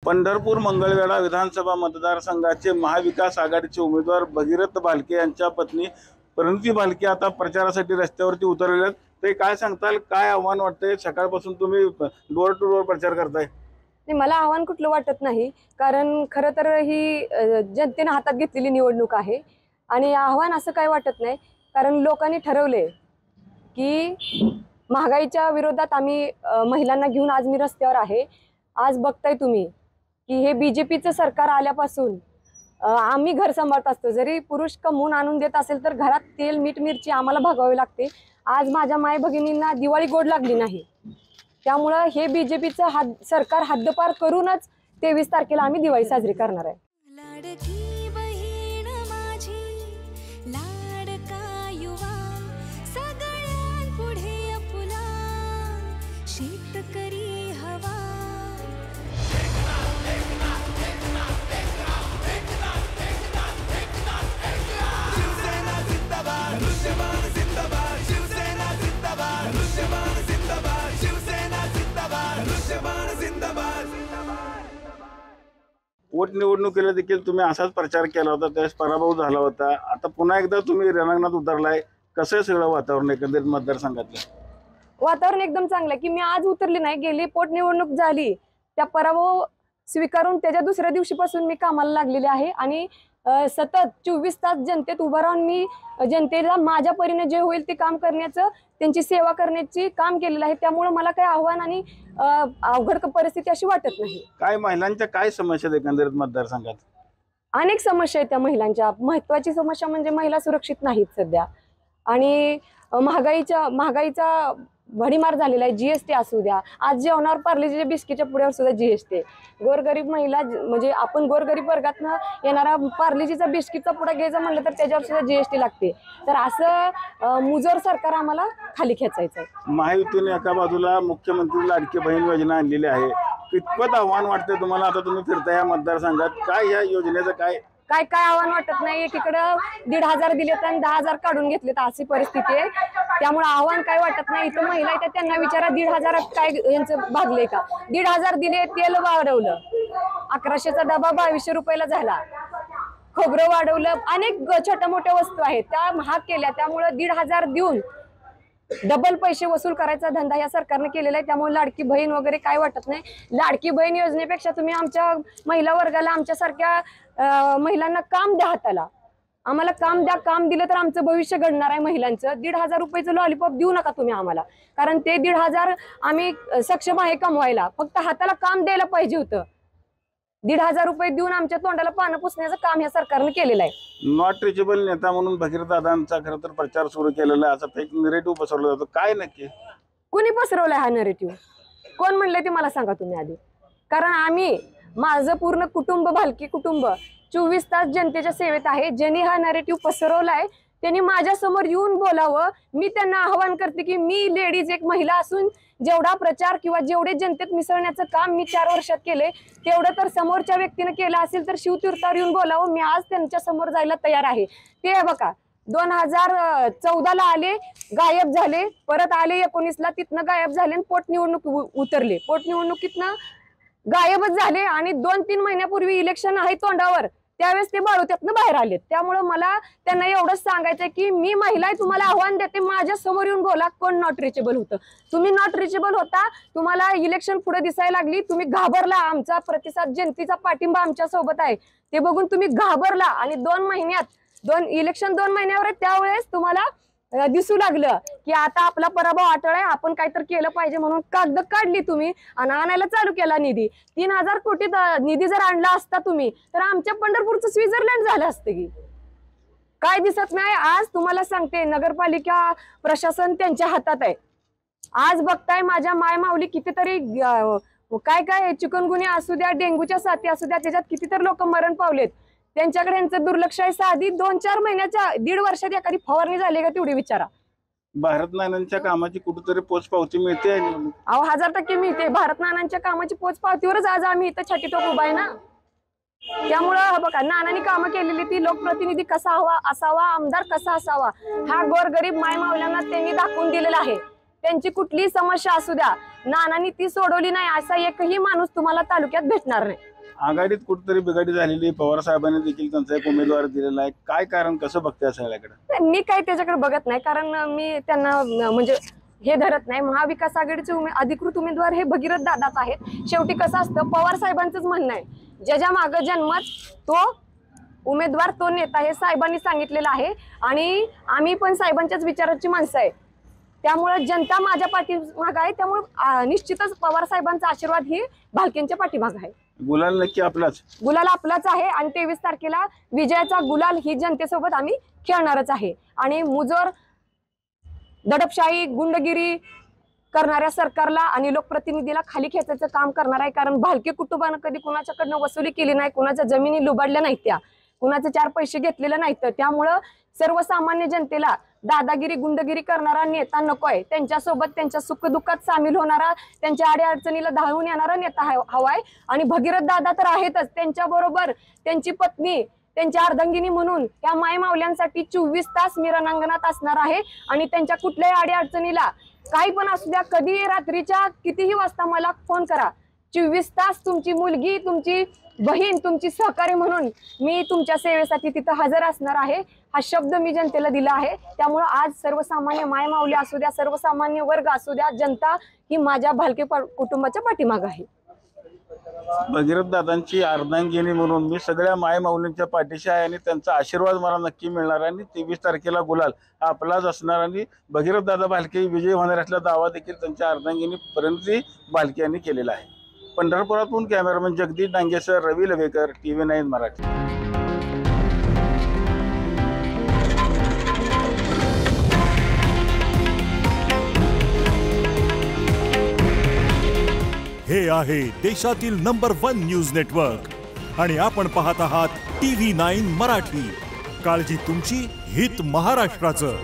पंढरपूर मंगळवेढा विधानसभा मतदारसंघाचे महाविकास आघाडीचे उमेदवार भगीरथ भालके यांच्या पत्नी प्रणिती भालके आता प्रचारासाठी रस्त्यावरती उतरलेले आहेत। ते काय सांगताल, काय आव्हान वाटतंय? सकाळपासून तुम्ही डोर टू डोर प्रचार करताय। नाही, मला आव्हान कुठलं वाटत नाही, कारण खरं तर ही जनतेने हातात घेतलेली निवडणूक आहे आणि आव्हान असं काय वाटत नाही, कारण लोकांनी ठरवले की महागाईच्या विरोधात आम्ही महिलांना घेऊन आज मी रस्त्यावर आहे। आज बघताय तुम्ही की हे बीजेपीचं सरकार आल्यापासून आम्ही घर सांभाळत असतो, जरी पुरुष कमवून आणून देत असेल तर घरात तेल मीठ मिरची आम्हाला भागवावी लागते। आज माझ्या माय भगिनींना दिवाळी गोड लागली नाही, त्यामुळे हे बीजेपीचं सरकार हद्दपार करूनच 23 तारखेला आम्ही दिवाळी साजरी करणार आहे। लाडकी बहीण माझी लाडका युवा सगळ्यांपुढे आपला शेतकरी हवा। पोट निवडणुकीला देखील तुम्ही असाच प्रचार केला होता, त्यावेळेस पराभव झाला होता। आता पुन्हा एकदा तुम्ही रणांगणात उतरलाय, कसं आहे सगळं वातावरण एकंदरीत मतदारसंघातलं? वातावरण एकदम चांगलं आहे की मी आज उतरली नाही, गेली पोट निवडणूक झाली त्या पराभव स्वीकारून त्याच्या दुसऱ्या दिवशीपासून मी कामाला लागलेले आहे आणि सतत 24 तास जनतेत उभा राहून मी जनतेला माझ्या परीने जे होईल ते काम करण्याचं, त्यांची सेवा करण्याची काम केलेलं आहे। त्यामुळे मला काही आव्हान आणि अवघड परिस्थिती अशी वाटत नाही। काय महिलांच्या काय समस्या आहेत एकंदरीत मतदारसंघात? अनेक समस्या आहेत त्या महिलांच्या। महत्वाची समस्या म्हणजे महिला सुरक्षित नाहीत सध्या, आणि महागाईचा भडीमार झालेला आहे। जीएसटी असू द्या, आज जेवणावर पार्लेजीच्या बिस्किटच्या पुढ्यावर सुद्धा जीएसटी। गोरगरीब महिला म्हणजे आपण गोरगरीब वर्गातनं येणारा पार्लेजीचा बिस्किटचा पुडा घ्यायचा म्हणलं तर त्याच्यावर सुद्धा जीएसटी लागते। तर असं मुजोर सरकार आम्हाला खाली खेचायचं आहे। महायुतीने एका बाजूला मुख्यमंत्री लाडकी बहीण योजना आणलेली आहे, कितपत आव्हान वाटतंय तुम्हाला? आता तुम्ही फिरता या मतदारसंघात, काय या योजनेचं काय आव्हान वाटत नाही? एकीकडं 1,500 दिलेत आणि 10,000 काढून घेतलेत, अशी परिस्थिती आहे। त्यामुळे आव्हान काय वाटत नाही। इथं महिला येतात त्यांना विचारा 1,500 काय यांचं भागले का? 1,500 दिले, तेल वाढवलं, 1100चा डबा 2200 रुपयाला झाला, खोबरं वाढवलं, अनेक छोट्या मोठ्या वस्तू आहेत त्या महाग केल्या। त्यामुळे 1,500 देऊन डबल पैसे वसूल करायचा धंदा या सरकारने केलेला आहे। त्यामुळे लाडकी बहीण वगैरे काय वाटत नाही। लाडकी बहीण योजनेपेक्षा तुम्ही आमच्या महिला वर्गाला, आमच्यासारख्या महिलांना काम द्या हाताला, आम्हाला काम द्या। काम दिलं तर आमचं भविष्य घडणार आहे महिलांचं। 1,500 रुपयाचं लॉलीपॉप देऊ नका तुम्ही आम्हाला, कारण ते 1,500 आम्ही सक्षम आहे कमवायला, फक्त हाताला काम द्यायला पाहिजे होतं। 1,500 रुपये देऊन आमच्या तोंडाला पानं पुसण्याचं काम या सरकारने केलेलं आहे। नॉट रिचेबल नेता म्हणून भगीरथ दादांचा खरं तर प्रचार सुरू केलेला आहे, असा फेक नरेटिव्ह पसरवला जातो, काय नक्की कुणी पसरवलाय हा नरेटिव्ह? कोण म्हणलंय ते मला सांगा तुम्ही आधी, कारण माझं पूर्ण कुटुंब, भालकी कुटुंब 24 तास जनतेच्या सेवेत आहे। ज्यांनी हा नरेटिव्ह पसरवलाय त्यांनी माझ्या समोर येऊन बोलावं। मी त्यांना आवाहन करते की मी लेडीज, एक महिला असून जेवढा प्रचार किंवा जेवढे जनतेत मिसळण्याचं काम मी 4 वर्षात केले, तेवढं तर समोरच्या व्यक्तीने केलं असेल तर शिवतीर्थावर येऊन बोलावं। मी आज त्यांच्या समोर जायला तयार आहे। ते बघा, 2014ला आले, गायब झाले, परत आले 19ला, तिथनं गायब झाले आणि पोट निवडणूक उतरले, पोट निवडणुकीतनं गायबच झाले आणि 2-3 महिन्यापूर्वी इलेक्शन आहे तोंडावर, त्यावेळेस ते बाळूत्यातनं बाहेर आले। त्यामुळे मला त्यांना एवढंच सांगायचंय की मी महिला आहे, तुम्हाला आव्हान देते, माझ्या समोर येऊन बोला कोण नॉट रिचेबल होतं। तुम्ही नॉट रिचेबल होता, तुम्हाला इलेक्शन पुढे दिसायला लागली, तुम्ही घाबरला, आमचा प्रतिसाद, जनतेचा पाठिंबा आमच्या सोबत आहे ते बघून तुम्ही घाबरला आणि 2 महिन्यात इलेक्शन 2 महिन्यावर आहे, त्यावेळेस तुम्हाला दिसू लागलं की आता आपला पराभव अटळ आहे, आपण काहीतरी केलं पाहिजे, म्हणून कागद काढली तुम्ही आणि आणायला चालू केला निधी। 3,000 कोटी निधी जर आणला असता तुम्ही तर आमच्या पंढरपूरचं स्वित्झर्लंड झालं असतं की काय दिसत नाही। आज तुम्हाला सांगते, नगरपालिका प्रशासन त्यांच्या हातात आहे। आज बघताय माझ्या माय माऊली कितीतरी काय चिकनगुन्या असू द्या, डेंग्यूच्या साथी असू द्या, त्याच्यात कितीतरी लोक मरण पावलेत, त्यांच्याकडे यांचं दुर्लक्ष आहे। साधी 2-4 महिन्याच्या 1.5 वर्षात एखादी फवारणी झाली का तेवढी विचारा। भारत नानांच्या कामाची कुठेतरी पोचपावती मिळते? अहो 1000% मिळते। भारत नानांच्या कामाची पोचपावतीवरच आज आम्ही इथं छाती टोक उभा आहे ना। त्यामुळं बघा, नानांनी कामं केलेली, ती लोकप्रतिनिधी कसा असावा, आमदार कसा असावा, हा गोरगरीब माय मावल्यांना त्यांनी दाखवून दिलेला आहे। त्यांची कुठलीही समस्या असू द्या, नानांनी ती सोडवली नाही असा एकही माणूस तुम्हाला तालुक्यात भेटणार नाही. आघाडीत कुठेतरी बिघाडी झालेली, पवार साहेबांनी देखील त्यांचा एक उमेदवार दिलेला आहे. काय कारण, कसं बघताय सगळ्याकडे? मी काही त्याच्याकडे बघत नाही, कारण मी त्यांना म्हणजे हे धरत नाही. महाविकास आघाडीचे अधिकृत उमेदवार हे भगीरथ दादाच आहेत. शेवटी कसं असतं, पवार साहेबांचंच म्हणणं आहे, ज्याच्या मागं जन्मच तो उमेदवार, तो नेता, हे साहेबांनी सांगितलेलं आहे. आणि आम्ही पण साहेबांच्याच विचाराची माणसं आहे, त्यामुळे जनता माझ्या पाठीमाग आहे. त्यामुळे निश्चितच पवार साहेबांचा आशीर्वाद ही भालकेंच्या पाठीमाग आहे. गुलाल नक्की आपलाच? गुलाल आपलाच आहे आणि 23 तारखेला विजयाचा गुलाल ही जनतेसोबत आम्ही खेळणारच आहे. आणि मुजोर दडपशाही, गुंडगिरी करणाऱ्या सरकारला आणि लोकप्रतिनिधीला खाली खेचायचं काम करणार आहे. कारण भालके कुटुंबानं कधी कुणाच्याकडनं वसुली केली नाही, कुणाच्या जमिनी लुबाडल्या नाहीत, त्या कुणाचे 4 पैसे घेतलेले नाहीत. त्यामुळं सर्वसामान्य जनतेला दादागिरी, गुंडगिरी करणारा नेता नकोय. त्यांच्यासोबत त्यांच्या सुखदुःखात सामील होणारा, त्यांच्या अडीअडचणीला धावून येणारा नेता हवाय. आणि भगीरथ दादा तर आहेतच, त्यांच्याबरोबर त्यांची पत्नी, त्यांच्या अर्धांगिनी म्हणून या मायमावल्यांसाठी 24 तास मी रणांगणात असणार आहे. आणि त्यांच्या कुठल्याही अडीअडचणीला काही पण असू द्या, कधी रात्रीच्या कितीही वाजता मला फोन करा. 24 तास तुमची मुलगी, तुमची बहीण, तुमची सहकारी म्हणून मी तुमच्या सेवेसाठी तिथं हजर असणार आहे. हा शब्द मी जनतेला दिला आहे. त्यामुळे आज सर्वसामान्य मायमाऊली असू द्या, सर्वसामान्य वर्ग असू द्या, जनता ही माझ्या भालके कुटुंबाच्या पाठीमाग आहे. भगीरथ दादांची अर्धांगिनी म्हणून मी सगळ्या मायमाऊलींच्या पाठीशी आहे आणि त्यांचा आशीर्वाद मला नक्की मिळणार आहे. आणि 23 तारखेला गुलाल हा आपलाच असणार आणि भगीरथ दादा भालके विजयी होणार असल्याचा दावा देखील त्यांच्या अर्धांगिनी परिणिती भालके यांनी केलेला आहे. पंढरपुरातून कॅमेरामन जगदीश डांगेसह रवी लवेकर, TV9 मराठी. हे आहे देशातील नंबर 1 न्यूज नेटवर्क आणि आपण पाहत आहात TV9 मराठी. काळजी तुमची, हित महाराष्ट्राचं.